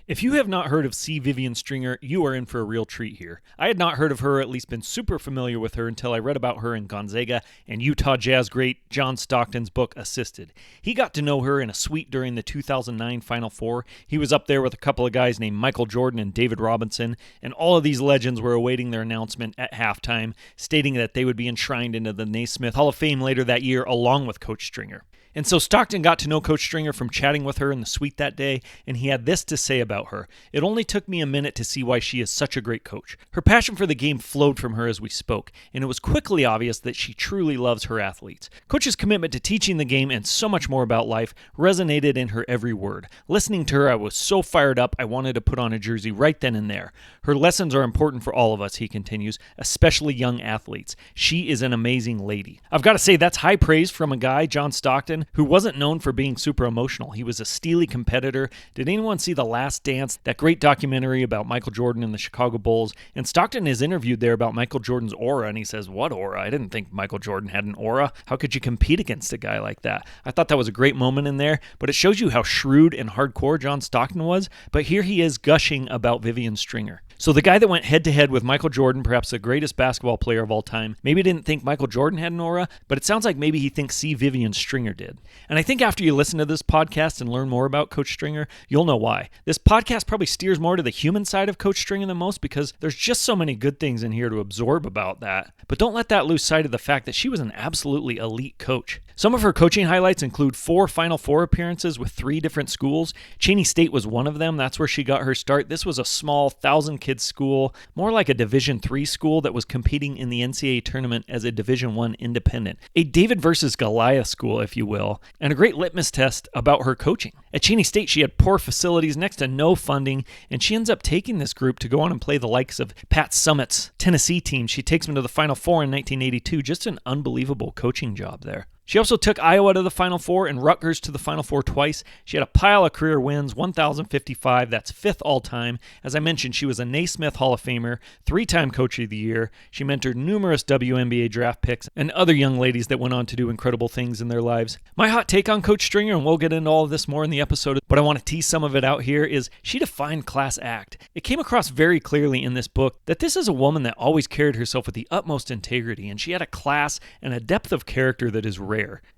If you have not heard of Vivian Stringer, you are in for a real treat here. I had not heard of her, or at least been super familiar with her, until I read about her in Gonzaga and Utah Jazz great John Stockton's book, Assisted. He got to know her in a suite during the 2009 Final Four. He was up there with a couple of guys named Michael Jordan and David Robinson, and all of these legends were awaiting their announcement at halftime, stating that they would be enshrined into the Naismith Hall of Fame later that year, along with Coach Stringer. And so Stockton got to know Coach Stringer from chatting with her in the suite that day, and he had this to say about her. It only took me a minute to see why she is such a great coach. Her passion for the game flowed from her as we spoke, and it was quickly obvious that she truly loves her athletes. Coach's commitment to teaching the game and so much more about life resonated in her every word. Listening to her, I was so fired up I wanted to put on a jersey right then and there. Her lessons are important for all of us, he continues, especially young athletes. She is an amazing lady. I've got to say, that's high praise from a guy, John Stockton, who wasn't known for being super emotional. He was a steely competitor. Did anyone see The Last Dance, that great documentary about Michael Jordan and the Chicago Bulls? And Stockton is interviewed there about Michael Jordan's aura, and he says, "What aura? I didn't think Michael Jordan had an aura. How could you compete against a guy like that?" I thought that was a great moment in there, but it shows you how shrewd and hardcore John Stockton was. But here he is gushing about Vivian Stringer. So the guy that went head-to-head with Michael Jordan, perhaps the greatest basketball player of all time, maybe didn't think Michael Jordan had an aura, but it sounds like maybe he thinks Vivian Stringer did. And I think after you listen to this podcast and learn more about Coach Stringer, you'll know why. This podcast probably steers more to the human side of Coach Stringer than most, because there's just so many good things in here to absorb about that. But don't let that lose sight of the fact that she was an absolutely elite coach. Some of her coaching highlights include 4 Final Four appearances with 3 different schools. Cheney State was one of them. That's where she got her start. This was a small 1,000-kid school, more like a Division III school that was competing in the NCAA tournament as a Division I independent. A David versus Goliath school, if you will, and a great litmus test about her coaching. At Cheney State, she had poor facilities, next to no funding, and she ends up taking this group to go on and play the likes of Pat Summitt's Tennessee team. She takes them to the Final Four in 1982. Just an unbelievable coaching job there. She also took Iowa to the Final Four and Rutgers to the Final Four twice. She had a pile of career wins, 1,055. That's 5th all-time. As I mentioned, she was a Naismith Hall of Famer, 3-time Coach of the Year. She mentored numerous WNBA draft picks and other young ladies that went on to do incredible things in their lives. My hot take on Coach Stringer, and we'll get into all of this more in the episode, but I want to tease some of it out here, is she defined class act. It came across very clearly in this book that this is a woman that always carried herself with the utmost integrity, and she had a class and a depth of character that is rare.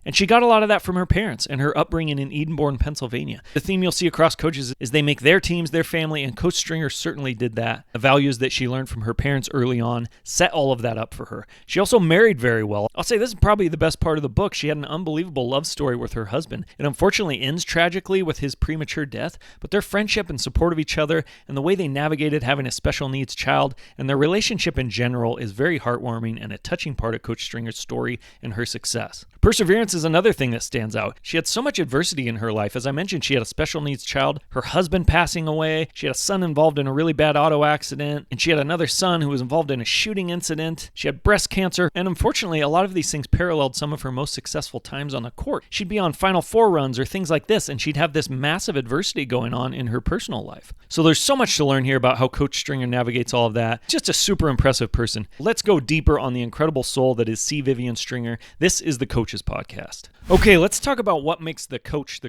And she got a lot of that from her parents and her upbringing in Edenborn, Pennsylvania. The theme you'll see across coaches is they make their teams their family, and Coach Stringer certainly did that. The values that she learned from her parents early on set all of that up for her. She also married very well. I'll say this is probably the best part of the book. She had an unbelievable love story with her husband. It unfortunately ends tragically with his premature death, but their friendship and support of each other and the way they navigated having a special needs child and their relationship in general is very heartwarming and a touching part of Coach Stringer's story and her success. Perseverance is another thing that stands out. She had so much adversity in her life. As I mentioned, she had a special needs child, her husband passing away, she had a son involved in a really bad auto accident, and she had another son who was involved in a shooting incident. She had breast cancer, and unfortunately, a lot of these things paralleled some of her most successful times on the court. She'd be on Final Four runs or things like this, and she'd have this massive adversity going on in her personal life. So there's so much to learn here about how Coach Stringer navigates all of that. Just a super impressive person. Let's go deeper on the incredible soul that is Vivian Stringer. This is the Coaches Podcast. Okay, let's talk about what makes the coach,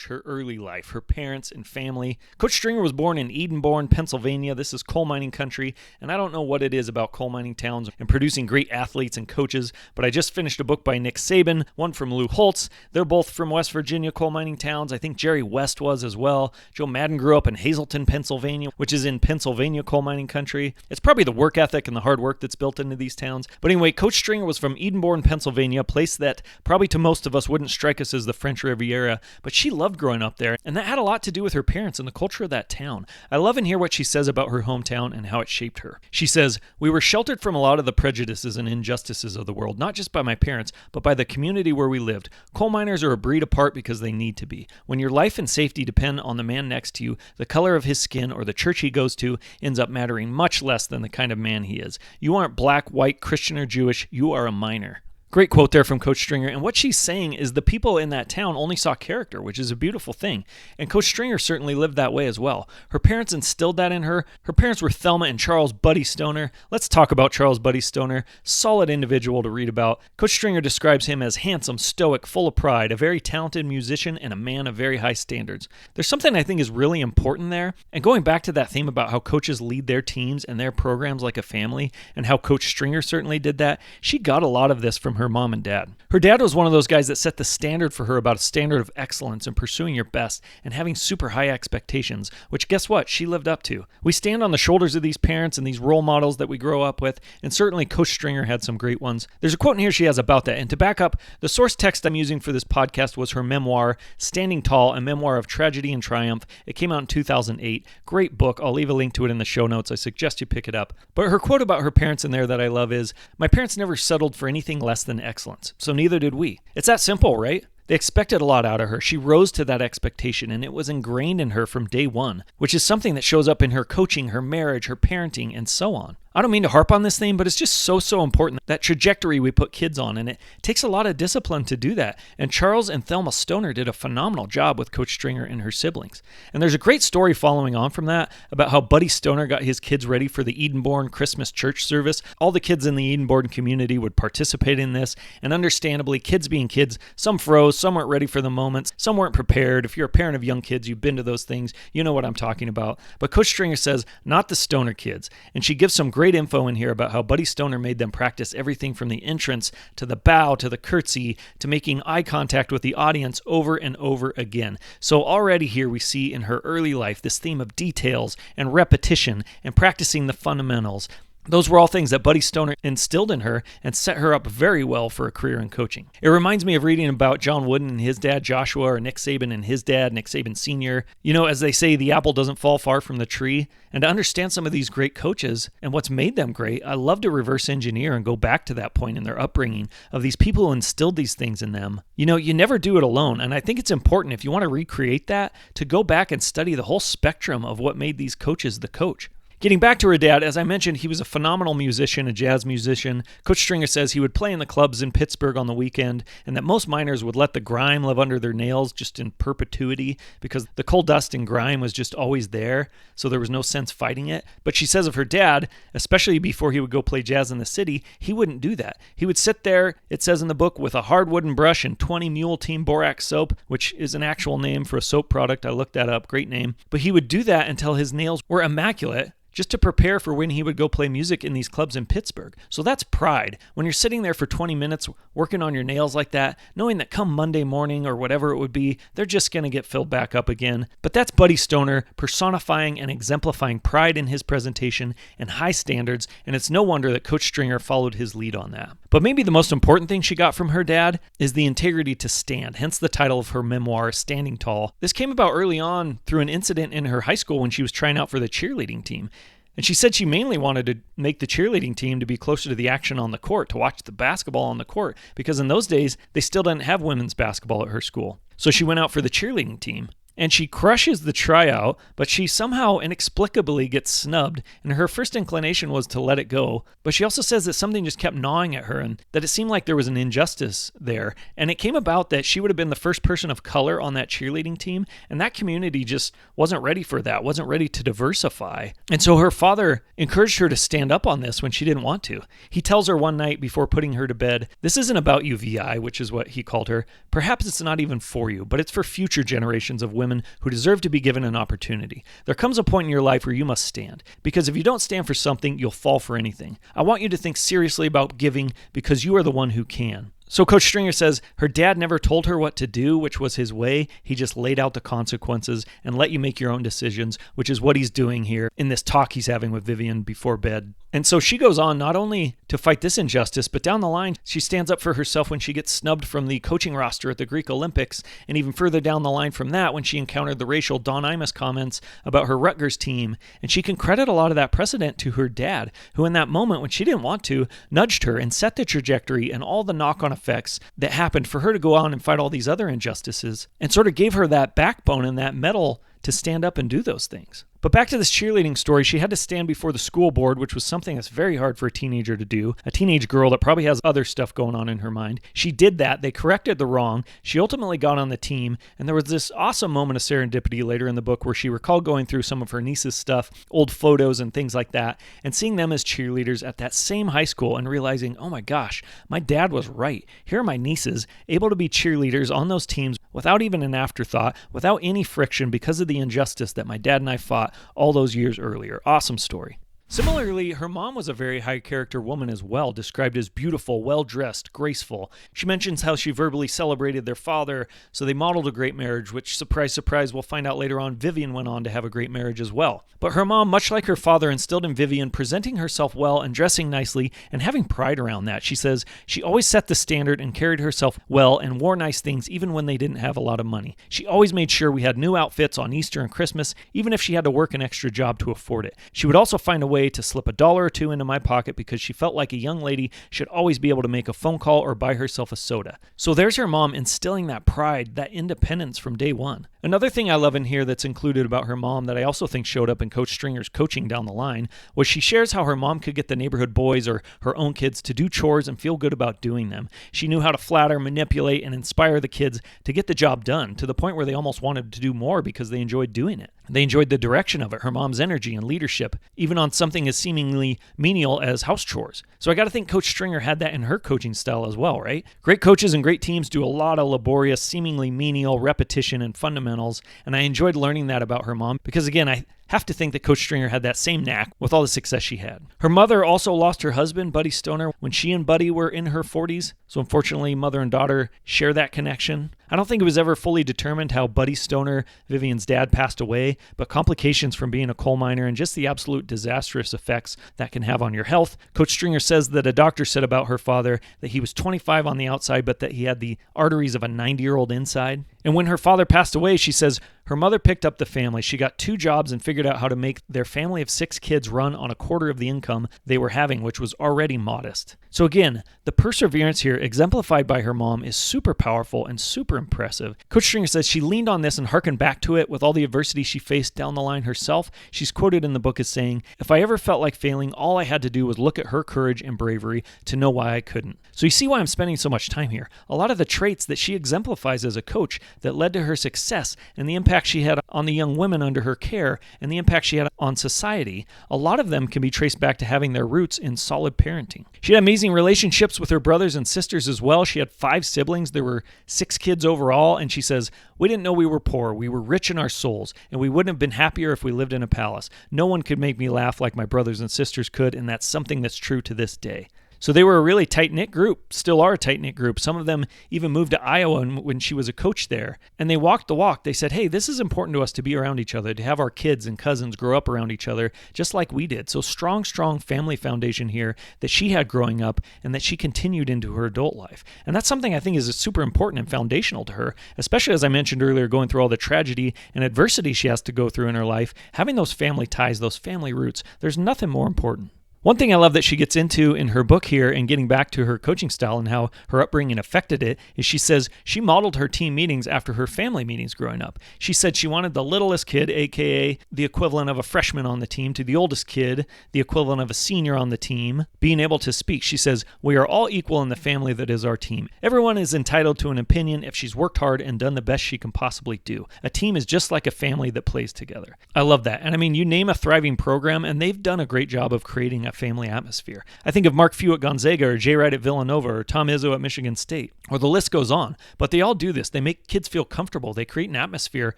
her early life, her parents and family. Coach Stringer was born in Edenborn, Pennsylvania. This is coal mining country, and I don't know what it is about coal mining towns and producing great athletes and coaches, but I just finished a book by Nick Saban, one from Lou Holtz. They're both from West Virginia coal mining towns. I think Jerry West was as well. Joe Madden grew up in Hazleton, Pennsylvania, which is in Pennsylvania coal mining country. It's probably the work ethic and the hard work that's built into these towns. But anyway, Coach Stringer was from Edenborn, Pennsylvania, a place that probably to most of us wouldn't strike us as the French Riviera, but she loved growing up there, and that had a lot to do with her parents and the culture of that town. I love and hear what she says about her hometown and how it shaped her. She says, "We were sheltered from a lot of the prejudices and injustices of the world, not just by my parents, but by the community where we lived. Coal miners are a breed apart because they need to be. When your life and safety depend on the man next to you, the color of his skin or the church he goes to ends up mattering much less than the kind of man he is. You aren't black, white, Christian, or Jewish. You are a miner." Great quote there from Coach Stringer. And what she's saying is the people in that town only saw character, which is a beautiful thing. And Coach Stringer certainly lived that way as well. Her parents instilled that in her. Her parents were Thelma and Charles Buddy Stoner. Let's talk about Charles Buddy Stoner. Solid individual to read about. Coach Stringer describes him as handsome, stoic, full of pride, a very talented musician, and a man of very high standards. There's something I think is really important there. And going back to that theme about how coaches lead their teams and their programs like a family, and how Coach Stringer certainly did that, she got a lot of this from her mom and dad. Her dad was one of those guys that set the standard for her about a standard of excellence and pursuing your best and having super high expectations, which guess what? She lived up to. We stand on the shoulders of these parents and these role models that we grow up with, and certainly Coach Stringer had some great ones. There's a quote in here she has about that, and to back up, the source text I'm using for this podcast was her memoir, Standing Tall, a memoir of tragedy and triumph. It came out in 2008. Great book. I'll leave a link to it in the show notes. I suggest you pick it up. But her quote about her parents in there that I love is, "My parents never settled for anything less than excellence, so neither did we." It's that simple, right? They expected a lot out of her. She rose to that expectation, and it was ingrained in her from day one, which is something that shows up in her coaching, her marriage, her parenting, and so on. I don't mean to harp on this thing, but it's just so important, that trajectory we put kids on, and it takes a lot of discipline to do that. And Charles and Thelma Stoner did a phenomenal job with Coach Stringer and her siblings. And there's a great story following on from that about how Buddy Stoner got his kids ready for the Edenborn Christmas church service. All the kids in the Edenborn community would participate in this, and understandably, kids being kids, some froze, some weren't ready for the moments, some weren't prepared. If you're a parent of young kids, you've been to those things, you know what I'm talking about. But Coach Stringer says, not the Stoner kids. And she gives some great info in here about how Buddy Stoner made them practice everything from the entrance to the bow to the curtsy to making eye contact with the audience over and over again. So already here we see in her early life this theme of details and repetition and practicing the fundamentals. Those were all things that Buddy Stoner instilled in her and set her up very well for a career in coaching. It reminds me of reading about John Wooden and his dad, Joshua, or Nick Saban and his dad, Nick Saban Sr. You know, as they say, the apple doesn't fall far from the tree. And to understand some of these great coaches and what's made them great, I love to reverse engineer and go back to that point in their upbringing of these people who instilled these things in them. You know, you never do it alone. And I think it's important, if you want to recreate that, to go back and study the whole spectrum of what made these coaches the coach. Getting back to her dad, as I mentioned, he was a phenomenal musician, a jazz musician. Coach Stringer says he would play in the clubs in Pittsburgh on the weekend, and that most miners would let the grime live under their nails just in perpetuity because the coal dust and grime was just always there, so there was no sense fighting it. But she says of her dad, especially before he would go play jazz in the city, he wouldn't do that. He would sit there, it says in the book, with a hard wooden brush and 20 Mule Team Borax soap, which is an actual name for a soap product. I looked that up. Great name. But he would do that until his nails were immaculate, just to prepare for when he would go play music in these clubs in Pittsburgh. So that's pride. When you're sitting there for 20 minutes working on your nails like that, knowing that come Monday morning or whatever it would be, they're just going to get filled back up again. But that's Buddy Stoner personifying and exemplifying pride in his presentation and high standards, and it's no wonder that Coach Stringer followed his lead on that. But maybe the most important thing she got from her dad is the integrity to stand, hence the title of her memoir, Standing Tall. This came about early on through an incident in her high school when she was trying out for the cheerleading team. And she said she mainly wanted to make the cheerleading team to be closer to the action on the court, to watch the basketball on the court, because in those days, they still didn't have women's basketball at her school. So she went out for the cheerleading team. And she crushes the tryout, but she somehow inexplicably gets snubbed, and her first inclination was to let it go. But she also says that something just kept gnawing at her and that it seemed like there was an injustice there. And it came about that she would have been the first person of color on that cheerleading team, and that community just wasn't ready for that, wasn't ready to diversify. And so her father encouraged her to stand up on this when she didn't want to. He tells her one night before putting her to bed, "This isn't about you, VI," which is what he called her. "Perhaps it's not even for you, but it's for future generations of women who deserve to be given an opportunity. There comes a point in your life where you must stand, because if you don't stand for something, you'll fall for anything. I want you to think seriously about giving because you are the one who can." So Coach Stringer says her dad never told her what to do, which was his way. He just laid out the consequences and let you make your own decisions, which is what he's doing here in this talk he's having with Vivian before bed. And so she goes on not only to fight this injustice, but down the line, she stands up for herself when she gets snubbed from the coaching roster at the Greek Olympics, and even further down the line from that when she encountered the racial Don Imus comments about her Rutgers team. And she can credit a lot of that precedent to her dad, who in that moment, when she didn't want to, nudged her and set the trajectory and all the knock-on effects that happened for her to go on and fight all these other injustices, and sort of gave her that backbone and that mettle to stand up and do those things. But back to this cheerleading story, she had to stand before the school board, which was something that's very hard for a teenager to do, a teenage girl that probably has other stuff going on in her mind. She did that. They corrected the wrong. She ultimately got on the team, and there was this awesome moment of serendipity later in the book where she recalled going through some of her niece's stuff, old photos and things like that, and seeing them as cheerleaders at that same high school and realizing, oh my gosh, my dad was right. Here are my nieces able to be cheerleaders on those teams without even an afterthought, without any friction because of the injustice that my dad and I fought all those years earlier. Awesome story. Similarly, her mom was a very high-character woman as well, described as beautiful, well-dressed, graceful. She mentions how she verbally celebrated their father, so they modeled a great marriage, which, surprise, surprise, we'll find out later on, Vivian went on to have a great marriage as well. But her mom, much like her father, instilled in Vivian presenting herself well and dressing nicely and having pride around that. She says she always set the standard and carried herself well and wore nice things even when they didn't have a lot of money. She always made sure we had new outfits on Easter and Christmas, even if she had to work an extra job to afford it. She would also find a way to slip $1 or $2 into my pocket because she felt like a young lady should always be able to make a phone call or buy herself a soda. So there's her mom instilling that pride, that independence from day one. Another thing I love in here that's included about her mom that I also think showed up in Coach Stringer's coaching down the line was she shares how her mom could get the neighborhood boys or her own kids to do chores and feel good about doing them. She knew how to flatter, manipulate, and inspire the kids to get the job done to the point where they almost wanted to do more because they enjoyed doing it. They enjoyed the direction of it, her mom's energy and leadership, even on something as seemingly menial as house chores. So I got to think Coach Stringer had that in her coaching style as well, right? Great coaches and great teams do a lot of laborious, seemingly menial repetition and fundamentals, and I enjoyed learning that about her mom because, again, I have to think that Coach Stringer had that same knack with all the success she had. Her mother also lost her husband, Buddy Stoner, when she and Buddy were in her 40s. So unfortunately, mother and daughter share that connection. I don't think it was ever fully determined how Buddy Stoner, Vivian's dad, passed away, but complications from being a coal miner and just the absolute disastrous effects that can have on your health. Coach Stringer says that a doctor said about her father that he was 25 on the outside, but that he had the arteries of a 90-year-old inside. And when her father passed away, she says her mother picked up the family. She got 2 jobs and figured out how to make their family of 6 kids run on a quarter of the income they were having, which was already modest. So again, the perseverance here, exemplified by her mom, is super powerful and super impressive. Coach Stringer says she leaned on this and harkened back to it with all the adversity she faced down the line herself. She's quoted in the book as saying, "If I ever felt like failing, all I had to do was look at her courage and bravery to know why I couldn't." So you see why I'm spending so much time here. A lot of the traits that she exemplifies as a coach that led to her success and the impact she had on the young women under her care and the impact she had on society, a lot of them can be traced back to having their roots in solid parenting. She had amazing relationships with her brothers and sisters as well. She had 5 siblings. There were 6 kids overall, and she says, "We didn't know we were poor. We were rich in our souls, and we wouldn't have been happier if we lived in a palace. No one could make me laugh like my brothers and sisters could, and that's something that's true to this day." So they were a really tight-knit group, still are a tight-knit group. Some of them even moved to Iowa when she was a coach there. And they walked the walk. They said, hey, this is important to us to be around each other, to have our kids and cousins grow up around each other, just like we did. So strong family foundation here that she had growing up and that she continued into her adult life. And that's something I think is super important and foundational to her, especially as I mentioned earlier, going through all the tragedy and adversity she has to go through in her life. Having those family ties, those family roots, there's nothing more important. One thing I love that she gets into in her book here and getting back to her coaching style and how her upbringing affected it is she says she modeled her team meetings after her family meetings growing up. She said she wanted the littlest kid, aka the equivalent of a freshman on the team, to the oldest kid, the equivalent of a senior on the team, being able to speak. She says, "We are all equal in the family that is our team. Everyone is entitled to an opinion if she's worked hard and done the best she can possibly do. A team is just like a family that plays together." I love that. And I mean, you name a thriving program and they've done a great job of creating a family atmosphere. I think of Mark Few at Gonzaga or Jay Wright at Villanova or Tom Izzo at Michigan State, or the list goes on. But they all do this. They make kids feel comfortable. They create an atmosphere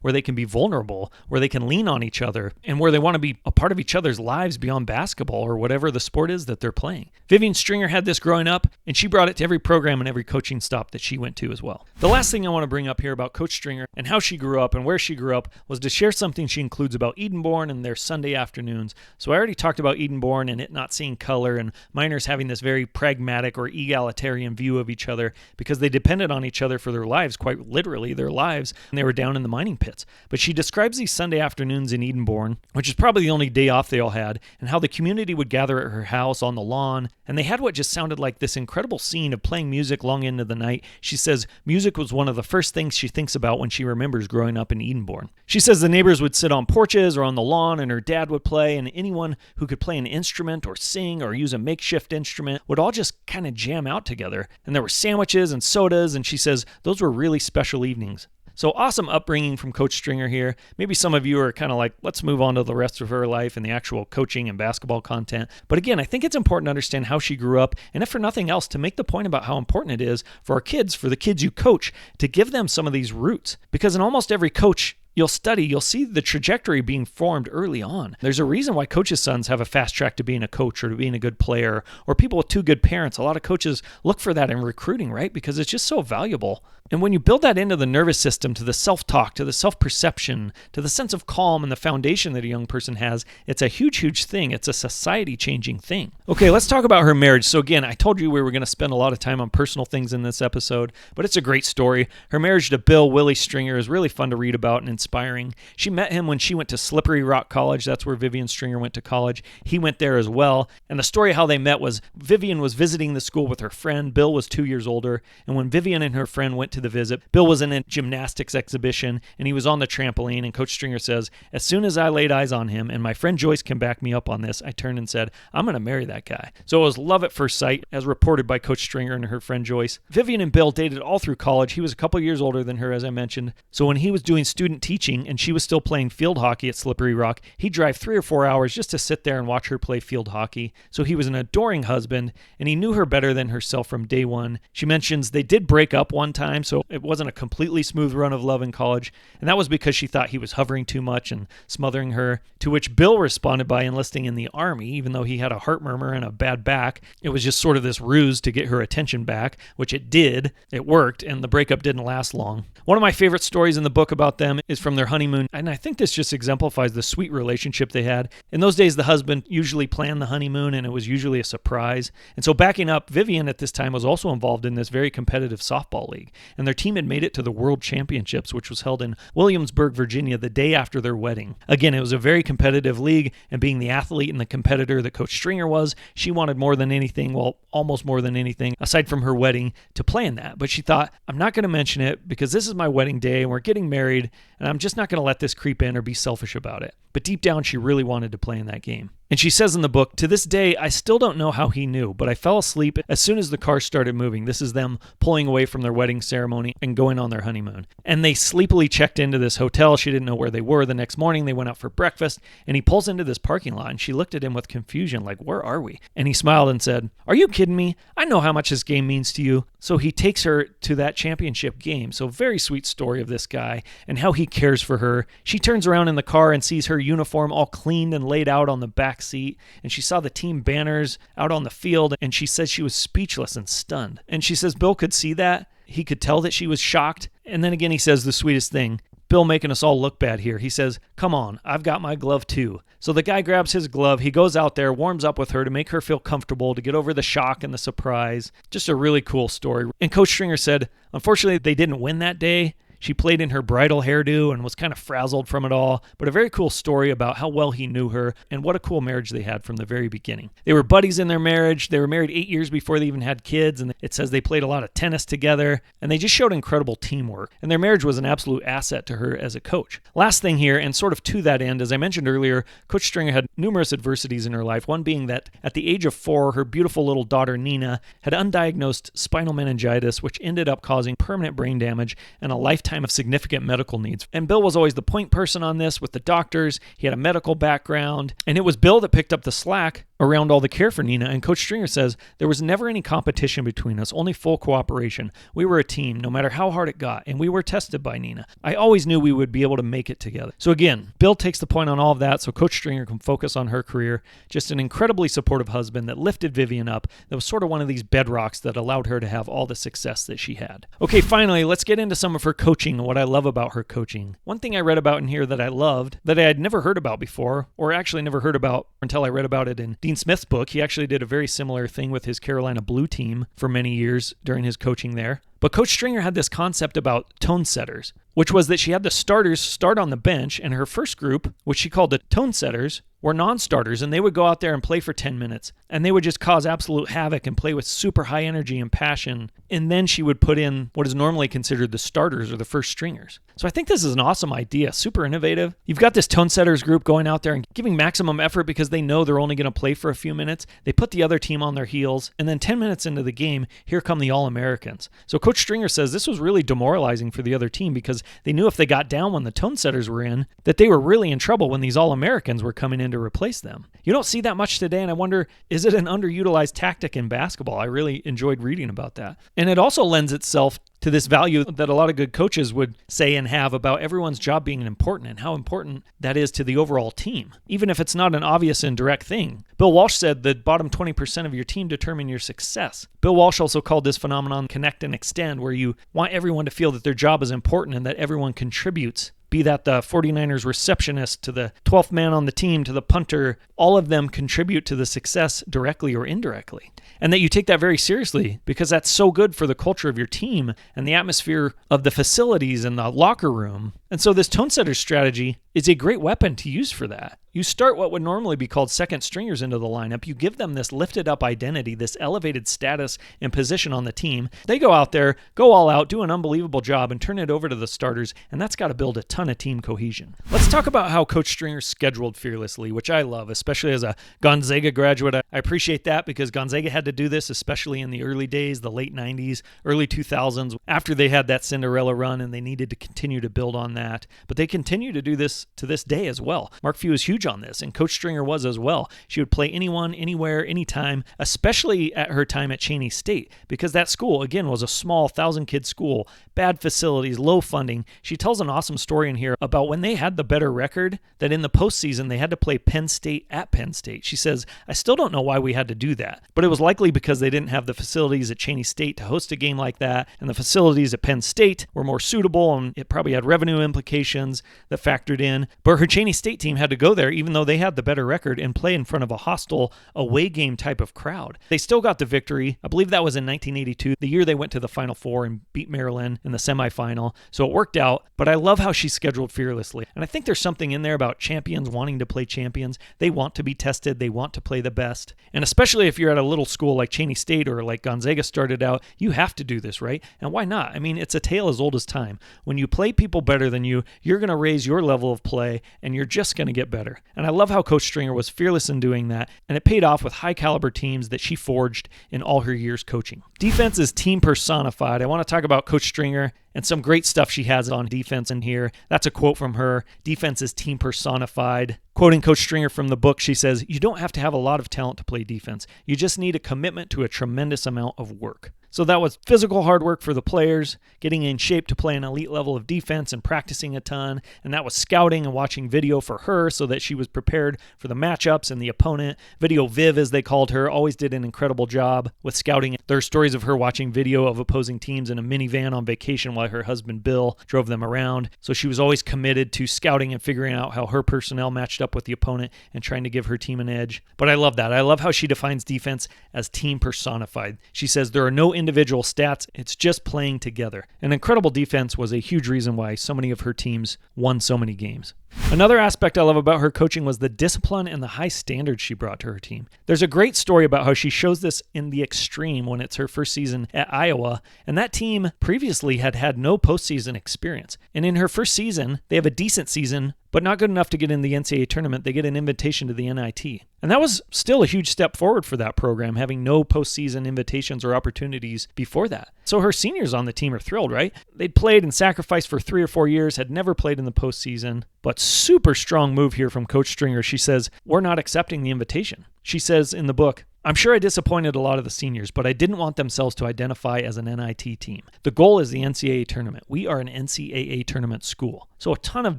where they can be vulnerable, where they can lean on each other, and where they want to be a part of each other's lives beyond basketball or whatever the sport is that they're playing. Vivian Stringer had this growing up, and she brought it to every program and every coaching stop that she went to as well. The last thing I want to bring up here about Coach Stringer and how she grew up and where she grew up was to share something she includes about Edenborn and their Sunday afternoons. So I already talked about Edenborn, and it, not seeing color, and miners having this very pragmatic or egalitarian view of each other because they depended on each other for their lives, quite literally their lives, and they were down in the mining pits. But she describes these Sunday afternoons in Edenborn, which is probably the only day off they all had, and how the community would gather at her house on the lawn, and they had what just sounded like this incredible scene of playing music long into the night. She says music was one of the first things she thinks about when she remembers growing up in Edenborn. She says the neighbors would sit on porches or on the lawn, and her dad would play, and anyone who could play an instrument or sing or use a makeshift instrument would all just kind of jam out together. And there were sandwiches and sodas, and she says those were really special evenings. So awesome upbringing from Coach Stringer here. Maybe some of you are kind of like, let's move on to the rest of her life and the actual coaching and basketball content. But again, I think it's important to understand how she grew up, and if for nothing else, to make the point about how important it is for our kids, for the kids you coach, to give them some of these roots. Because in almost every coach you'll see the trajectory being formed early on. There's a reason why coaches' sons have a fast track to being a coach or to being a good player, or people with two good parents. A lot of coaches look for that in recruiting, right? Because it's just so valuable. And when you build that into the nervous system, to the self-talk, to the self-perception, to the sense of calm and the foundation that a young person has, it's a huge, huge thing. It's a society-changing thing. Okay, let's talk about her marriage. So again, I told you we were going to spend a lot of time on personal things in this episode, but it's a great story. Her marriage to Willie Stringer is really fun to read about and inspiring. She met him when she went to Slippery Rock College. That's where Vivian Stringer went to college. He went there as well. And the story of how they met was Vivian was visiting the school with her friend. Bill was 2 years older. And when Vivian and her friend went to the visit, Bill was in a gymnastics exhibition, and he was on the trampoline, and Coach Stringer says, as soon as I laid eyes on him, and my friend Joyce can back me up on this, I turned and said, I'm going to marry that guy. So it was love at first sight, as reported by Coach Stringer and her friend Joyce. Vivian and Bill dated all through college. He was a couple years older than her, as I mentioned. So when he was doing student teaching and she was still playing field hockey at Slippery Rock, he'd drive 3 or 4 hours just to sit there and watch her play field hockey. So he was an adoring husband, and he knew her better than herself from day one. She mentions they did break up one time, so it wasn't a completely smooth run of love in college, and that was because she thought he was hovering too much and smothering her, to which Bill responded by enlisting in the Army, even though he had a heart murmur and a bad back. It was just sort of this ruse to get her attention back, which it did. It worked, and the breakup didn't last long. One of my favorite stories in the book about them is from their honeymoon, and I think this just exemplifies the sweet relationship they had. In those days, the husband usually planned the honeymoon, and it was usually a surprise. And so backing up, Vivian at this time was also involved in this very competitive softball league, and their team had made it to the World Championships, which was held in Williamsburg, Virginia, the day after their wedding. Again, it was a very competitive league, and being the athlete and the competitor that Coach Stringer was, she wanted more than anything, well, almost more than anything, aside from her wedding, to play in that. But she thought, I'm not going to mention it because this is my wedding day and we're getting married, and I'm just not going to let this creep in or be selfish about it. But deep down, she really wanted to play in that game. And she says in the book, to this day, I still don't know how he knew, but I fell asleep as soon as the car started moving. This is them pulling away from their wedding ceremony and going on their honeymoon. And they sleepily checked into this hotel. She didn't know where they were. The next morning, they went out for breakfast, and he pulls into this parking lot, and she looked at him with confusion, like, where are we? And he smiled and said, are you kidding me? I know how much this game means to you. So he takes her to that championship game. So very sweet story of this guy and how he cares for her. She turns around in the car and sees her uniform all cleaned and laid out on the back seat, and she saw the team banners out on the field, and she says she was speechless and stunned. And she says Bill could see that. He could tell that she was shocked. And then again, he says the sweetest thing. Bill making us all look bad here. He says, come on, I've got my glove too. So the guy grabs his glove. He goes out there, warms up with her to make her feel comfortable, to get over the shock and the surprise. Just a really cool story. And Coach Stringer said, unfortunately, they didn't win that day. She played in her bridal hairdo and was kind of frazzled from it all, but a very cool story about how well he knew her and what a cool marriage they had from the very beginning. They were buddies in their marriage. They were married 8 years before they even had kids, and it says they played a lot of tennis together, and they just showed incredible teamwork, and their marriage was an absolute asset to her as a coach. Last thing here, and sort of to that end, as I mentioned earlier, Coach Stringer had numerous adversities in her life, one being that at the age of 4, her beautiful little daughter Nina had undiagnosed spinal meningitis, which ended up causing permanent brain damage and a lifetime of significant medical needs. And Bill was always the point person on this with the doctors. He had a medical background, and it was Bill that picked up the slack around all the care for Nina. And Coach Stringer says, there was never any competition between us, only full cooperation. We were a team, no matter how hard it got, and we were tested by Nina. I always knew we would be able to make it together. So again, Bill takes the point on all of that so Coach Stringer can focus on her career. Just an incredibly supportive husband that lifted Vivian up. That was sort of one of these bedrocks that allowed her to have all the success that she had. Okay, finally, let's get into some of her coaching and what I love about her coaching. One thing I read about in here that I loved, that I had never heard about before, or actually never heard about until I read about it in Dean Smith's book, he actually did a very similar thing with his Carolina Blue team for many years during his coaching there. But Coach Stringer had this concept about tone setters, which was that she had the starters start on the bench, and her first group, which she called the tone setters, were non-starters, and they would go out there and play for 10 minutes, and they would just cause absolute havoc and play with super high energy and passion, and then she would put in what is normally considered the starters or the first stringers. So I think this is an awesome idea, super innovative. You've got this tone setters group going out there and giving maximum effort because they know they're only going to play for a few minutes. They put the other team on their heels, and then 10 minutes into the game, here come the All-Americans. So Coach Stringer says this was really demoralizing for the other team because they knew if they got down when the tone setters were in, that they were really in trouble when these All-Americans were coming in to replace them. You don't see that much today, and I wonder, is it an underutilized tactic in basketball? I really enjoyed reading about that. And it also lends itself to this value that a lot of good coaches would say and have about everyone's job being important and how important that is to the overall team, even if it's not an obvious and direct thing. Bill Walsh said the bottom 20% of your team determine your success. Bill Walsh also called this phenomenon connect and extend, where you want everyone to feel that their job is important and that everyone contributes. Be that the 49ers receptionist to the 12th man on the team to the punter, all of them contribute to the success directly or indirectly. And that you take that very seriously because that's so good for the culture of your team and the atmosphere of the facilities and the locker room. And so this tone setter strategy is a great weapon to use for that. You start what would normally be called second stringers into the lineup. You give them this lifted up identity, this elevated status and position on the team. They go out there, go all out, do an unbelievable job, and turn it over to the starters, and that's got to build a ton of team cohesion. Let's talk about how Coach Stringer scheduled fearlessly, which I love, especially as a Gonzaga graduate. I appreciate that because Gonzaga had to do this, especially in the early days, the late 90s, early 2000s, after they had that Cinderella run, and they needed to continue to build on that. But they continue to do this to this day as well. Mark Few is huge on this, and Coach Stringer was as well. She would play anyone, anywhere, anytime, especially at her time at Cheney State, because that school, again, was a small 1,000-kid school, bad facilities, low funding. She tells an awesome story in here about when they had the better record, that in the postseason they had to play Penn State at Penn State. She says, I still don't know why we had to do that, but it was likely because they didn't have the facilities at Cheney State to host a game like that, and the facilities at Penn State were more suitable, and it probably had revenue implications that factored in. But her Cheney State team had to go there, even though they had the better record, and play in front of a hostile away game type of crowd. They still got the victory. I believe that was in 1982, the year they went to the Final Four and beat Maryland in the semifinal. So it worked out, but I love how she scheduled fearlessly. And I think there's something in there about champions wanting to play champions. They want to be tested. They want to play the best. And especially if you're at a little school like Cheney State or like Gonzaga started out, you have to do this, right? And why not? I mean, it's a tale as old as time. When you play people better than you, you're going to raise your level of play, and you're just going to get better. And I love how Coach Stringer was fearless in doing that, and it paid off with high caliber teams that she forged in all her years coaching. Defense is team personified. I want to talk about Coach Stringer and some great stuff she has on defense in here. That's a quote from her. Defense is team personified. Quoting Coach Stringer from the book, she says, you don't have to have a lot of talent to play defense. You just need a commitment to a tremendous amount of work. So that was physical hard work for the players, getting in shape to play an elite level of defense and practicing a ton. And that was scouting and watching video for her so that she was prepared for the matchups and the opponent. Video Viv, as they called her, always did an incredible job with scouting. There are stories of her watching video of opposing teams in a minivan on vacation while her husband Bill drove them around. So she was always committed to scouting and figuring out how her personnel matched up with the opponent and trying to give her team an edge. But I love that. I love how she defines defense as team personified. She says there are no individual stats, it's just playing together. An incredible defense was a huge reason why so many of her teams won so many games. Another aspect I love about her coaching was the discipline and the high standards she brought to her team. There's a great story about how she shows this in the extreme when it's her first season at Iowa, and that team previously had had no postseason experience. And in her first season, they have a decent season, but not good enough to get in the NCAA tournament. They get an invitation to the NIT. And that was still a huge step forward for that program, having no postseason invitations or opportunities before that. So her seniors on the team are thrilled, right? They'd played and sacrificed for 3 or 4 years, had never played in the postseason, but super strong move here from Coach Stringer. She says, we're not accepting the invitation. She says in the book, I'm sure I disappointed a lot of the seniors, but I didn't want themselves to identify as an NIT team. The goal is the NCAA tournament. We are an NCAA tournament school. So a ton of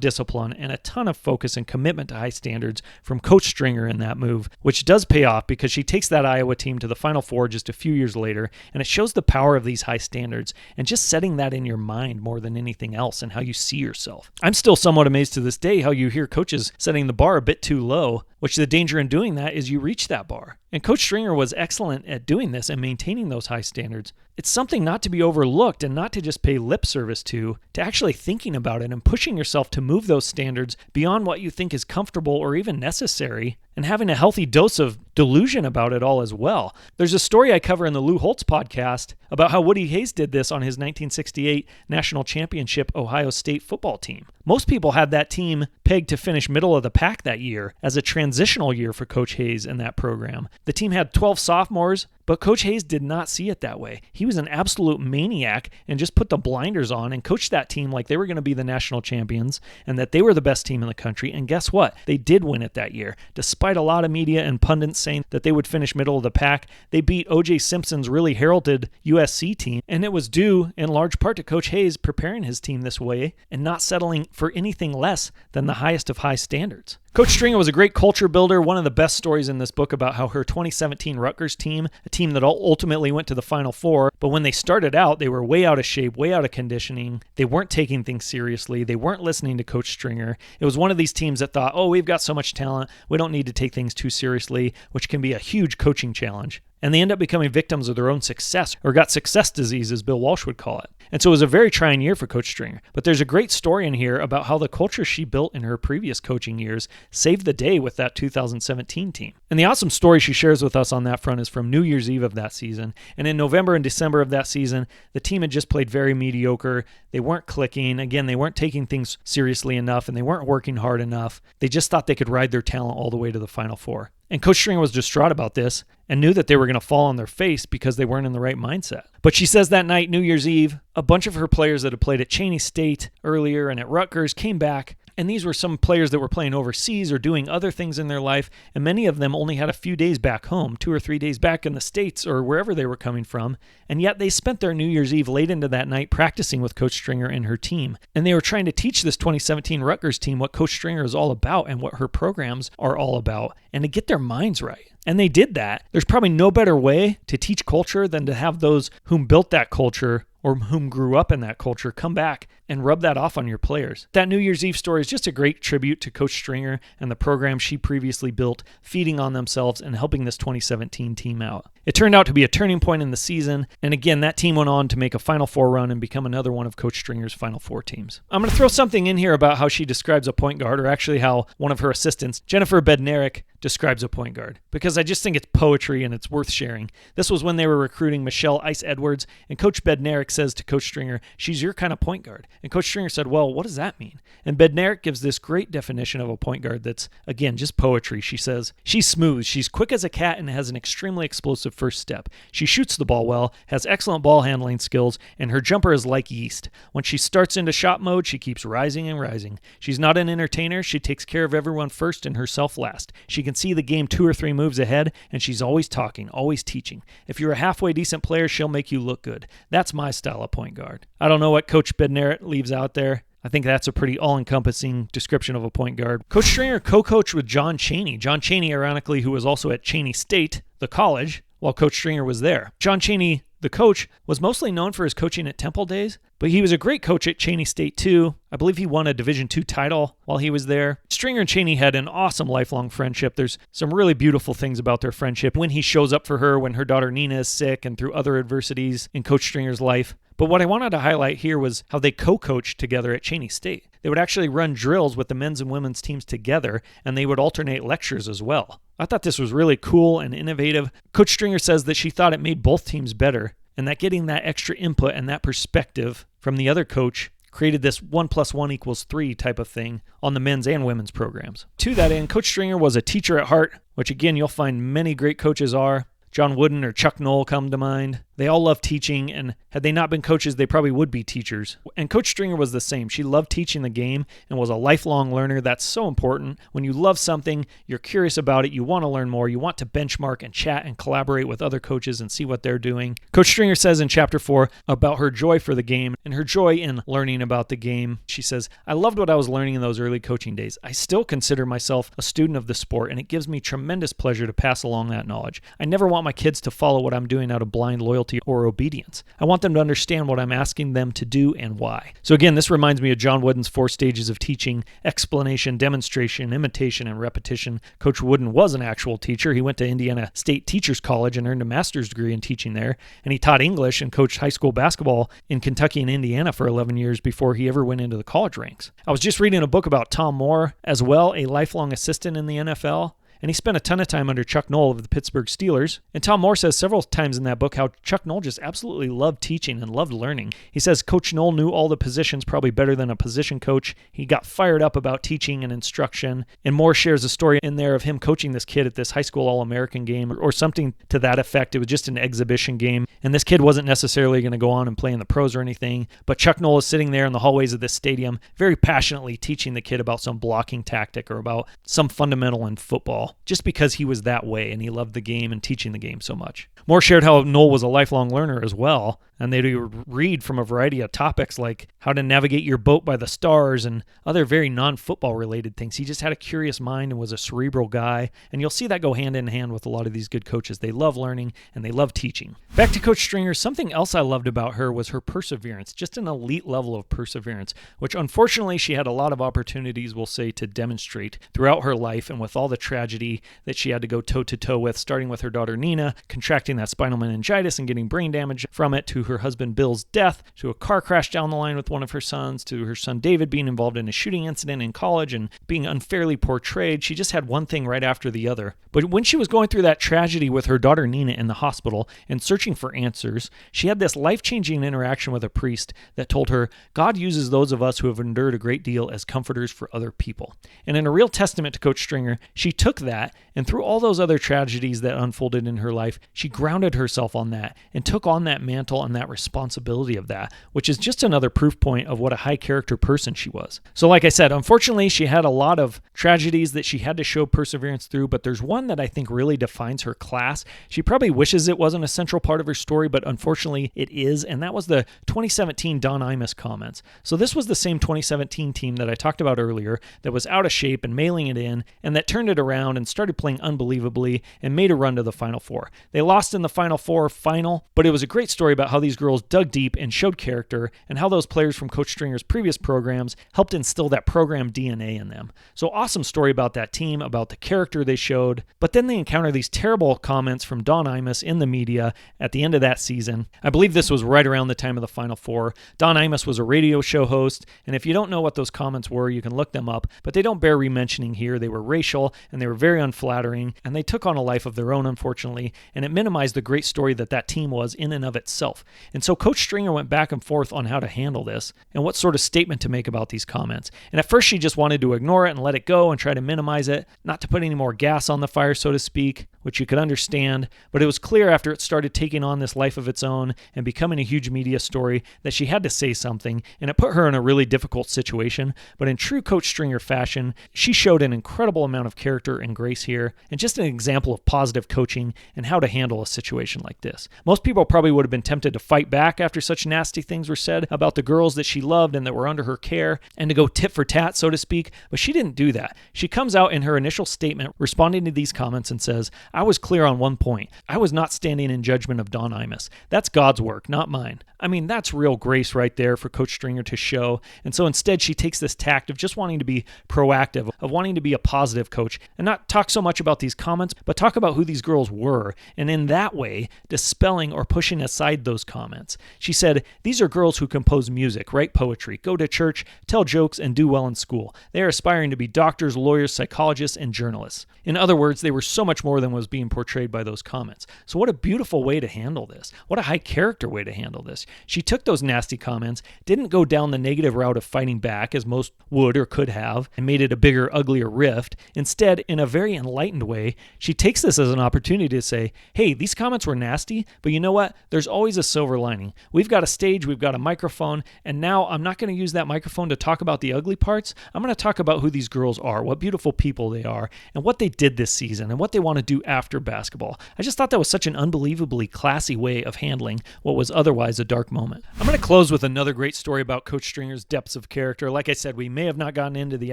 discipline and a ton of focus and commitment to high standards from Coach Stringer in that move, which does pay off because she takes that Iowa team to the Final Four just a few years later, and it shows the power of these high standards and just setting that in your mind more than anything else and how you see yourself. I'm still somewhat amazed to this day how you hear coaches setting the bar a bit too low, which the danger in doing that is you reach that bar. And Coach Stringer was excellent at doing this and maintaining those high standards. It's something not to be overlooked and not to just pay lip service to actually thinking about it and pushing yourself to move those standards beyond what you think is comfortable or even necessary, and having a healthy dose of delusion about it all as well. There's a story I cover in the Lou Holtz podcast about how Woody Hayes did this on his 1968 National Championship Ohio State football team. Most people had that team pegged to finish middle of the pack that year as a transitional year for Coach Hayes and that program. The team had 12 sophomores, but Coach Hayes did not see it that way. He was an absolute maniac and just put the blinders on and coached that team like they were going to be the national champions and that they were the best team in the country. And guess what? They did win it that year. Despite a lot of media and pundits saying that they would finish middle of the pack, they beat O.J. Simpson's really heralded USC team, and it was due in large part to Coach Hayes preparing his team this way and not settling for anything less than the highest of high standards. Coach Stringer was a great culture builder. One of the best stories in this book about how her 2017 Rutgers team, a team that ultimately went to the Final Four, but when they started out, they were way out of shape, way out of conditioning. They weren't taking things seriously. They weren't listening to Coach Stringer. It was one of these teams that thought, oh, we've got so much talent, we don't need to take things too seriously, which can be a huge coaching challenge. And they end up becoming victims of their own success, or got success disease, as Bill Walsh would call it. And so it was a very trying year for Coach Stringer. But there's a great story in here about how the culture she built in her previous coaching years saved the day with that 2017 team. And the awesome story she shares with us on that front is from New Year's Eve of that season. And in November and December of that season, the team had just played very mediocre. They weren't clicking. Again, they weren't taking things seriously enough, and they weren't working hard enough. They just thought they could ride their talent all the way to the Final Four. And Coach Stringer was distraught about this and knew that they were going to fall on their face because they weren't in the right mindset. But she says that night, New Year's Eve, a bunch of her players that had played at Cheney State earlier and at Rutgers came back. And these were some players that were playing overseas or doing other things in their life, and many of them only had a few days back home, 2 or 3 days back in the States or wherever they were coming from, and yet they spent their New Year's Eve late into that night practicing with Coach Stringer and her team. And they were trying to teach this 2017 Rutgers team what Coach Stringer is all about and what her programs are all about, and to get their minds right. And they did that. There's probably no better way to teach culture than to have those whom built that culture or whom grew up in that culture come back and rub that off on your players. That New Year's Eve story is just a great tribute to Coach Stringer and the program she previously built, feeding on themselves and helping this 2017 team out. It turned out to be a turning point in the season, and again, that team went on to make a Final Four run and become another one of Coach Stringer's Final Four teams. I'm going to throw something in here about how she describes a point guard, or actually how one of her assistants, Jennifer Bednarik, describes a point guard, because I just think it's poetry and it's worth sharing. This was when they were recruiting Michelle Ice Edwards, and Coach Bednarik says to Coach Stringer, she's your kind of point guard. And Coach Stringer said, well, what does that mean? And Bednarik gives this great definition of a point guard that's, again, just poetry. She says, she's smooth, she's quick as a cat, and has an extremely explosive first step. She shoots the ball well, has excellent ball handling skills, and her jumper is like yeast. When she starts into shot mode, she keeps rising and rising. She's not an entertainer. She takes care of everyone first and herself last. She can see the game 2 or 3 moves ahead, and she's always talking, always teaching. If you're a halfway decent player, she'll make you look good. That's my style of point guard. I don't know what Coach Bednarik leaves out there. I think that's a pretty all-encompassing description of a point guard. Coach Stringer co-coached with John Chaney. John Chaney, ironically, who was also at Cheney State, the college, while Coach Stringer was there. John Chaney, the coach, was mostly known for his coaching at Temple days, but he was a great coach at Cheney State too. I believe he won a Division II title while he was there. Stringer and Chaney had an awesome lifelong friendship. There's some really beautiful things about their friendship. When he shows up for her, when her daughter Nina is sick, and through other adversities in Coach Stringer's life. But what I wanted to highlight here was how they co-coached together at Cheney State. They would actually run drills with the men's and women's teams together, and they would alternate lectures as well. I thought this was really cool and innovative. Coach Stringer says that she thought it made both teams better, and that getting that extra input and that perspective from the other coach created this 1 + 1 = 3 type of thing on the men's and women's programs. To that end, Coach Stringer was a teacher at heart, which again, you'll find many great coaches are. John Wooden or Chuck Knoll come to mind. They all love teaching, and had they not been coaches, they probably would be teachers. And Coach Stringer was the same. She loved teaching the game and was a lifelong learner. That's so important. When you love something, you're curious about it, you want to learn more, you want to benchmark and chat and collaborate with other coaches and see what they're doing. Coach Stringer says in Chapter 4 about her joy for the game and her joy in learning about the game. She says, "I loved what I was learning in those early coaching days. I still consider myself a student of the sport, and it gives me tremendous pleasure to pass along that knowledge. I never want my kids to follow what I'm doing out of blind loyalty or obedience. I want them to understand what I'm asking them to do and why." So again, this reminds me of John Wooden's 4 stages of teaching: explanation, demonstration, imitation, and repetition. Coach Wooden was an actual teacher. He went to Indiana State Teachers College and earned a master's degree in teaching there, and he taught English and coached high school basketball in Kentucky and Indiana for 11 years before he ever went into the college ranks. I was just reading a book about Tom Moore, as well, a lifelong assistant in the NFL. And he spent a ton of time under Chuck Noll of the Pittsburgh Steelers. And Tom Moore says several times in that book how Chuck Noll just absolutely loved teaching and loved learning. He says Coach Noll knew all the positions probably better than a position coach. He got fired up about teaching and instruction. And Moore shares a story in there of him coaching this kid at this high school All-American game or something to that effect. It was just an exhibition game. And this kid wasn't necessarily going to go on and play in the pros or anything. But Chuck Noll is sitting there in the hallways of this stadium very passionately teaching the kid about some blocking tactic or about some fundamental in football, just because he was that way and he loved the game and teaching the game so much. Moore shared how Noll was a lifelong learner as well, and they would read from a variety of topics like how to navigate your boat by the stars and other very non-football related things. He just had a curious mind and was a cerebral guy, and you'll see that go hand in hand with a lot of these good coaches. They love learning and they love teaching. Back to Coach Stringer, something else I loved about her was her perseverance, just an elite level of perseverance, which unfortunately she had a lot of opportunities, we'll say, to demonstrate throughout her life, and with all the tragedy that she had to go toe-to-toe with, starting with her daughter Nina contracting that spinal meningitis and getting brain damage from it, to her husband Bill's death, to a car crash down the line with one of her sons, to her son David being involved in a shooting incident in college and being unfairly portrayed. She just had one thing right after the other. But when she was going through that tragedy with her daughter Nina in the hospital and searching for answers, she had this life-changing interaction with a priest that told her, God uses those of us who have endured a great deal as comforters for other people. And in a real testament to Coach Stringer, she took that, and through all those other tragedies that unfolded in her life, she grounded herself on that and took on that mantle and that responsibility of that, which is just another proof point of what a high character person she was. So like I said, unfortunately, she had a lot of tragedies that she had to show perseverance through, but there's one that I think really defines her class. She probably wishes it wasn't a central part of her story, but unfortunately it is, and that was the 2017 Don Imus comments. So this was the same 2017 team that I talked about earlier that was out of shape and mailing it in, and that turned it around and started playing unbelievably and made a run to the Final Four. They lost in the Final Four final, but it was a great story about how these girls dug deep and showed character, and how those players from Coach Stringer's previous programs helped instill that program DNA in them. So awesome story about that team, about the character they showed, but then they encounter these terrible comments from Don Imus in the media at the end of that season. I believe this was right around the time of the Final Four. Don Imus was a radio show host, and if you don't know what those comments were, you can look them up, but they don't bear re-mentioning here. They were racial, and they were very unflattering, and they took on a life of their own, unfortunately, and it minimized the great story that that team was in and of itself. And so Coach Stringer went back and forth on how to handle this and what sort of statement to make about these comments. And at first she just wanted to ignore it and let it go and try to minimize it, not to put any more gas on the fire, so to speak, which you could understand, but it was clear after it started taking on this life of its own and becoming a huge media story that she had to say something, and it put her in a really difficult situation. But in true Coach Stringer fashion, she showed an incredible amount of character and grace here, and just an example of positive coaching and how to handle a situation like this. Most people probably would have been tempted to fight back after such nasty things were said about the girls that she loved and that were under her care, and to go tit for tat, so to speak, but she didn't do that. She comes out in her initial statement responding to these comments and says, I was clear on one point. I was not standing in judgment of Don Imus. That's God's work, not mine. I mean, that's real grace right there for Coach Stringer to show. And so instead, she takes this tact of just wanting to be proactive, of wanting to be a positive coach, and not talk so much about these comments, but talk about who these girls were, and in that way, dispelling or pushing aside those comments. She said, these are girls who compose music, write poetry, go to church, tell jokes, and do well in school. They are aspiring to be doctors, lawyers, psychologists, and journalists. In other words, they were so much more than was being portrayed by those comments. So what a beautiful way to handle this. What a high character way to handle this. She took those nasty comments, didn't go down the negative route of fighting back as most would or could have, and made it a bigger, uglier rift. Instead, in a very enlightened way, she takes this as an opportunity to say, hey, these comments were nasty, but you know what? There's always a silver lining. We've got a stage, we've got a microphone, and now I'm not going to use that microphone to talk about the ugly parts. I'm going to talk about who these girls are, what beautiful people they are, and what they did this season, and what they want to do after basketball. I just thought that was such an unbelievably classy way of handling what was otherwise a dark moment. I'm going to close with another great story about Coach Stringer's depths of character. Like I said, we may have not gotten into the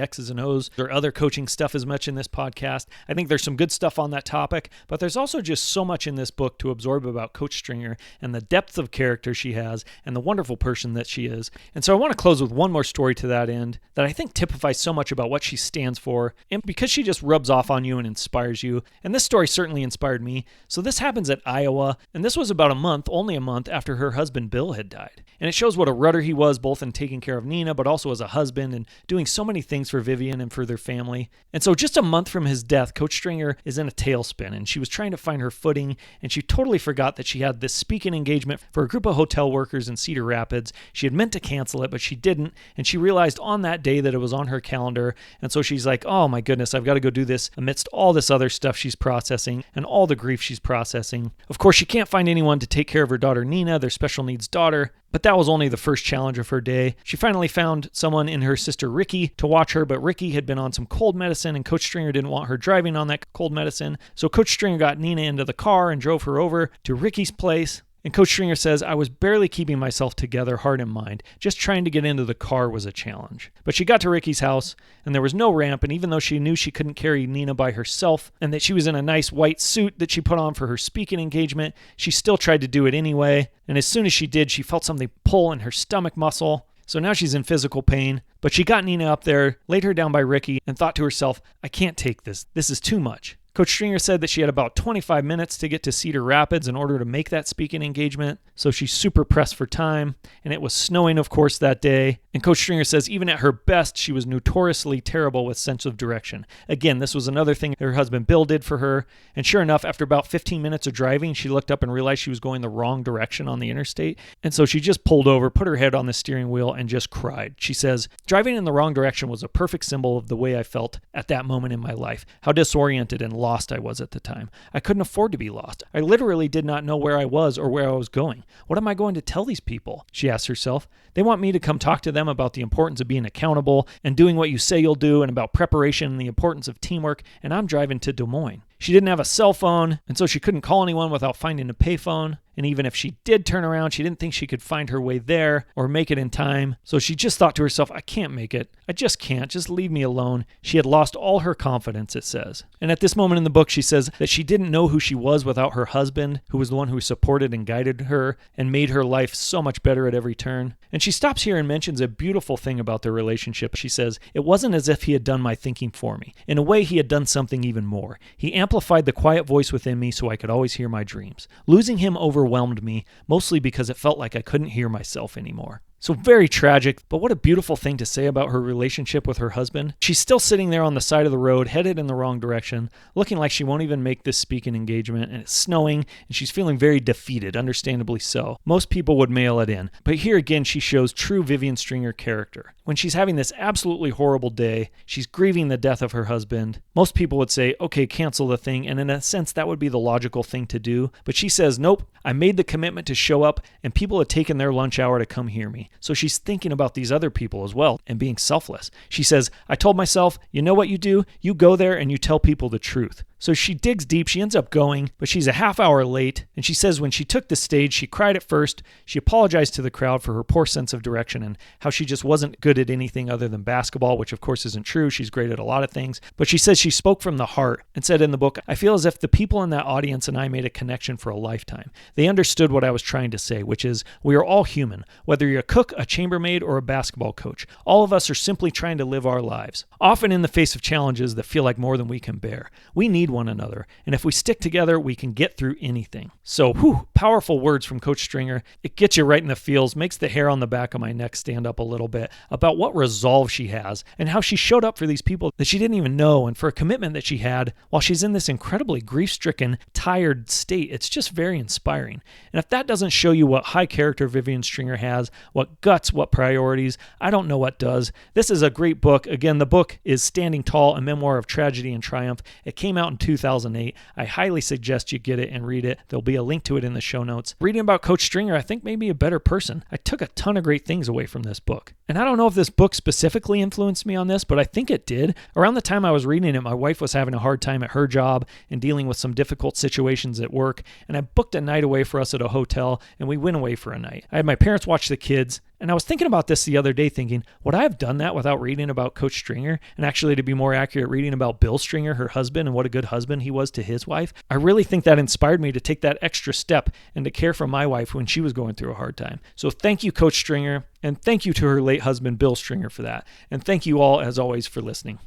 X's and O's or other coaching stuff as much in this podcast. I think there's some good stuff on that topic, but there's also just so much in this book to absorb about Coach Stringer and the depth of character she has and the wonderful person that she is. And so I want to close with one more story to that end that I think typifies so much about what she stands for, and because she just rubs off on you and inspires you. And this story certainly inspired me. So this happens at Iowa, and this was about only a month after her husband Bill had died. And it shows what a rudder he was, both in taking care of Nina, but also as a husband and doing so many things for Vivian and for their family. And so just a month from his death, Coach Stringer is in a tailspin, and she was trying to find her footing, and she totally forgot that she had this speaking engagement for a group of hotel workers in Cedar Rapids. She had meant to cancel it, but she didn't, and she realized on that day that it was on her calendar. And so she's like, oh my goodness, I've got to go do this amidst all this other stuff she's processing and all the grief she's processing. Of course, she can't find anyone to take care of her daughter Nina, their special needs daughter, but that was only the first challenge of her day. She finally found someone in her sister Ricky to watch her, but Ricky had been on some cold medicine, and Coach Stringer didn't want her driving on that cold medicine. So Coach Stringer got Nina into the car and drove her over to Ricky's place. And Coach Stringer says, I was barely keeping myself together, heart and mind. Just trying to get into the car was a challenge. But she got to Ricky's house, and there was no ramp, and even though she knew she couldn't carry Nina by herself, and that she was in a nice white suit that she put on for her speaking engagement, she still tried to do it anyway. And as soon as she did, she felt something pull in her stomach muscle. So now she's in physical pain. But she got Nina up there, laid her down by Ricky, and thought to herself, I can't take this. This is too much. Coach Stringer said that she had about 25 minutes to get to Cedar Rapids in order to make that speaking engagement, so she's super pressed for time, and it was snowing, of course, that day. And Coach Stringer says even at her best, she was notoriously terrible with sense of direction. Again, this was another thing her husband Bill did for her, and sure enough, after about 15 minutes of driving, she looked up and realized she was going the wrong direction on the interstate, and so she just pulled over, put her head on the steering wheel, and just cried. She says, driving in the wrong direction was a perfect symbol of the way I felt at that moment in my life, how disoriented and lost I was at the time. I couldn't afford to be lost. I literally did not know where I was or where I was going. What am I going to tell these people? She asked herself. They want me to come talk to them about the importance of being accountable and doing what you say you'll do, and about preparation and the importance of teamwork, and I'm driving to Des Moines. She didn't have a cell phone, and so she couldn't call anyone without finding a payphone. And even if she did turn around, she didn't think she could find her way there or make it in time. So she just thought to herself, I can't make it. I just can't. Just leave me alone. She had lost all her confidence, it says. And at this moment in the book, she says that she didn't know who she was without her husband, who was the one who supported and guided her and made her life so much better at every turn. And she stops here and mentions a beautiful thing about their relationship. She says, it wasn't as if he had done my thinking for me. In a way, he had done something even more. He amplified the quiet voice within me so I could always hear my dreams. Losing him overwhelmed me, mostly because it felt like I couldn't hear myself anymore. So very tragic, but what a beautiful thing to say about her relationship with her husband. She's still sitting there on the side of the road, headed in the wrong direction, looking like she won't even make this speaking engagement, and it's snowing, and she's feeling very defeated, understandably so. Most people would mail it in, but here again she shows true Vivian Stringer character. When she's having this absolutely horrible day, she's grieving the death of her husband. Most people would say, okay, cancel the thing, and in a sense that would be the logical thing to do, but she says, nope, I made the commitment to show up, and people had taken their lunch hour to come hear me. So she's thinking about these other people as well and being selfless. She says, I told myself, you know what you do? You go there and you tell people the truth. So she digs deep, she ends up going, but she's a half hour late, and she says when she took the stage, she cried at first, she apologized to the crowd for her poor sense of direction and how she just wasn't good at anything other than basketball, which of course isn't true, she's great at a lot of things, but she says she spoke from the heart and said in the book, I feel as if the people in that audience and I made a connection for a lifetime. They understood what I was trying to say, which is we are all human, whether you're a cook, a chambermaid, or a basketball coach. All of us are simply trying to live our lives, often in the face of challenges that feel like more than we can bear. We need one another, and if we stick together, we can get through anything. So, powerful words from Coach Stringer. It gets you right in the feels, makes the hair on the back of my neck stand up a little bit about what resolve she has and how she showed up for these people that she didn't even know, and for a commitment that she had while she's in this incredibly grief-stricken, tired state. It's just very inspiring. And if that doesn't show you what high character Vivian Stringer has, what guts, what priorities, I don't know what does. This is a great book. Again, the book is Standing Tall, a memoir of tragedy and triumph. It came out in 2008. I highly suggest you get it and read it. There'll be a link to it in the show notes. Reading about Coach Stringer, I think made me a better person. I took a ton of great things away from this book. And I don't know if this book specifically influenced me on this, but I think it did. Around the time I was reading it, my wife was having a hard time at her job and dealing with some difficult situations at work, and I booked a night away for us at a hotel, and we went away for a night. I had my parents watch the kids, and I was thinking about this the other day, thinking, would I have done that without reading about Coach Stringer? And actually, to be more accurate, reading about Bill Stringer, her husband, and what a good husband he was to his wife. I really think that inspired me to take that extra step and to care for my wife when she was going through a hard time. So thank you, Coach Stringer, and thank you to her late husband, Bill Stringer, for that. And thank you all, as always, for listening.